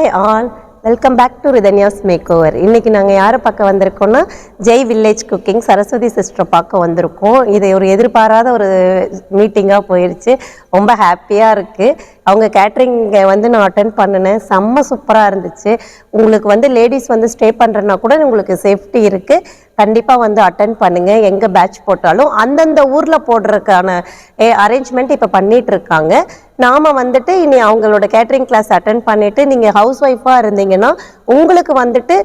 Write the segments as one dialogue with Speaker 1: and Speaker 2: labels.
Speaker 1: Hi all, welcome back to Rithanya's make over. இன்றைக்கி நாங்கள் யாரை பார்க்க வந்திருக்கோம்னா ஜெய் வில்லேஜ் குக்கிங் சரஸ்வதி சிஸ்டரை பார்க்க வந்திருக்கோம். இது ஒரு எதிர்பாராத ஒரு மீட்டிங்காக போயிடுச்சு. ரொம்ப ஹாப்பியாக இருக்குது. அவங்க கேட்ரிங்கை நான் அட்டென்ட் பண்ணினேன். செம்ம சூப்பராக இருந்துச்சு. உங்களுக்கு லேடிஸ் ஸ்டே பண்ணுறதுனா கூட உங்களுக்கு சேஃப்டி இருக்குது. கண்டிப்பாக அட்டென்ட் பண்ணுங்கள். எங்கே பேட்ச் போட்டாலும் அந்தந்த ஊரில் போடுறதுக்கான அரேஞ்ச்மெண்ட் இப்போ பண்ணிகிட்ருக்காங்க. நாம் இனி அவங்களோட கேட்ரிங் கிளாஸ் அட்டென்ட் பண்ணிவிட்டு நீங்கள் ஹவுஸ் ஒய்ஃபாக இருந்தீங்கன்னா உங்களுக்கு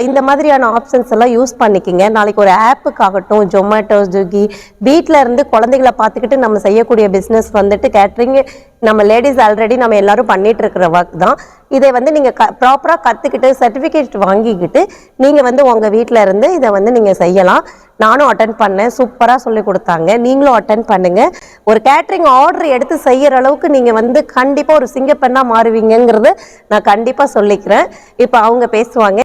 Speaker 1: இந்த மாதிரியான ஆப்ஷன்ஸ் எல்லாம் யூஸ் பண்ணிக்கிங்க. நாளைக்கு ஒரு ஆப்புக்காகட்டும், ஜொமேட்டோ, ஸ்விக்கி, வீட்டில் இருந்து குழந்தைகளை பார்த்துக்கிட்டு நம்ம செய்யக்கூடிய பிஸ்னஸ் கேட்ரிங் நம்ம லேடிஸ் ஆல்ரெடி நம்ம எல்லாரும் பண்ணிட்டு இருக்கிற ஒர்க் தான். இதை நீங்கள் ப்ராப்பராக கற்றுக்கிட்டு சர்டிஃபிகேட் வாங்கிக்கிட்டு நீங்கள் உங்கள் வீட்டில் இருந்து இதை நீங்கள் செய்யலாம். நானும் அட்டென்ட் பண்ணேன். சூப்பராக சொல்லி கொடுத்தாங்க. நீங்களும் அட்டென்ட் பண்ணுங்கள். ஒரு கேட்ரிங் ஆர்டர் எடுத்து செய்கிற அளவுக்கு நீங்கள் கண்டிப்பாக ஒரு சிங்கப்பெண்ணாக மாறுவீங்கிறத நான் கண்டிப்பாக சொல்லிக்கிறேன். இப்போ அவங்க பேசுவாங்க.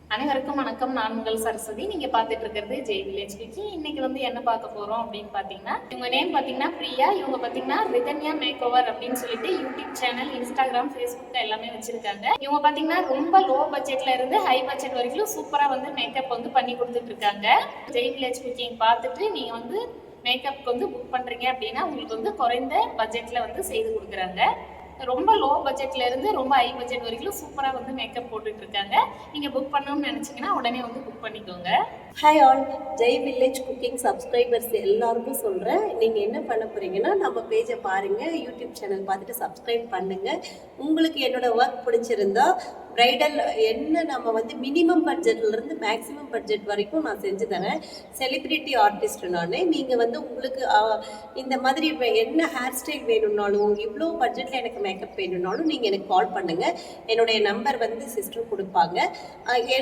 Speaker 2: அனைவருக்கும் வணக்கம். நான் உங்கள் சரஸ்வதி. நீங்க பார்த்துட்டு இருக்கிறது ஜெய் வில்லேஜ் குக்கிங். இன்னைக்கு என்ன பார்க்க போறோம் அப்படின்னு பாத்தீங்கன்னா, இவங்க நேம் பாத்தீங்கன்னா பிரியா. இவங்க பாத்தீங்கன்னா ரிதன்யா மேக் ஓவர் அப்படின்னு சொல்லிட்டு யூடியூப் சேனல், இன்ஸ்டாகிராம், ஃபேஸ்புக் எல்லாமே வச்சிருக்காங்க. இவங்க பாத்தீங்கன்னா ரொம்ப லோ பட்ஜெட்ல இருந்து ஹை பட்ஜெட் வரைக்கும் சூப்பரா மேக்கப் பண்ணி கொடுத்துட்டு இருக்காங்க. ஜெய் வில்லேஜ் குக்கிங் பார்த்துட்டு நீங்க மேக்கப்க்கு புக் பண்றீங்க அப்படின்னா உங்களுக்கு குறைந்த பட்ஜெட்ல செய்து கொடுக்குறாங்க. ரொம்ப லோ பட்ஜெட்ல இருந்து ரொம்ப ஹை பட்ஜெட் வரைக்கும் சூப்பரா மேக்கப் போட்டுட்டு இருக்காங்க. நீங்க புக் பண்ணணும்னு நினைச்சீங்கன்னா உடனே புக் பண்ணிக்கோங்க.
Speaker 1: Hi all, Jai village cooking subscribers எல்லாருக்கும் சொல்கிறேன். நீங்கள் என்ன பண்ண போகிறீங்கன்னா நம்ம பேஜை பாருங்கள், யூடியூப் சேனல் பார்த்துட்டு சப்ஸ்கிரைப் பண்ணுங்கள். உங்களுக்கு என்னோடய ஒர்க் பிடிச்சிருந்தா ப்ரைடல் என்ன நம்ம மினிமம் பட்ஜெட்லேருந்து மேக்ஸிமம் பட்ஜெட் வரைக்கும் நான் செஞ்சு தரேன். செலிப்ரிட்டி ஆர்டிஸ்ட் நான். நீங்கள் உங்களுக்கு இந்த மாதிரி என்ன ஹேர் ஸ்டைல் வேணும்னாலும், இவ்வளோ பட்ஜெட்டில் எனக்கு மேக்கப் வேணும்னாலும் நீங்கள் எனக்கு கால் பண்ணுங்கள். என்னுடைய நம்பர் சிஸ்டர் கொடுப்பாங்க.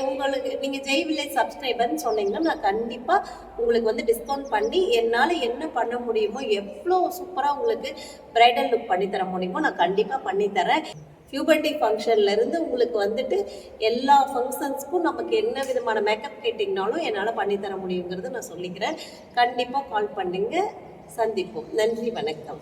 Speaker 1: உங்களுக்கு நீங்கள் ஜெய் வில்லேஜ் சப்ஸ்கிரைபர்னு சொன்னீங்கன்னா நான் கண்டிப்பாக உங்களுக்கு டிஸ்கவுண்ட் பண்ணி என்னால் என்ன பண்ண முடியுமோ, எவ்வளோ சூப்பராக உங்களுக்கு ப்ரைடல் லுக் பண்ணித்தர முடியுமோ நான் கண்டிப்பாக பண்ணித்தரேன். பியூபர்ட்டி ஃபங்க்ஷன்லேருந்து உங்களுக்கு எல்லா ஃபங்க்ஷன்ஸ்க்கும் நமக்கு என்ன விதமான மேக்கப் கேட்டிங்கனாலும் என்னால் பண்ணித்தர முடியுங்கிறது நான் சொல்லிக்கிறேன். கண்டிப்பாக கால் பண்ணுங்க. சந்திப்போம். நன்றி, வணக்கம்.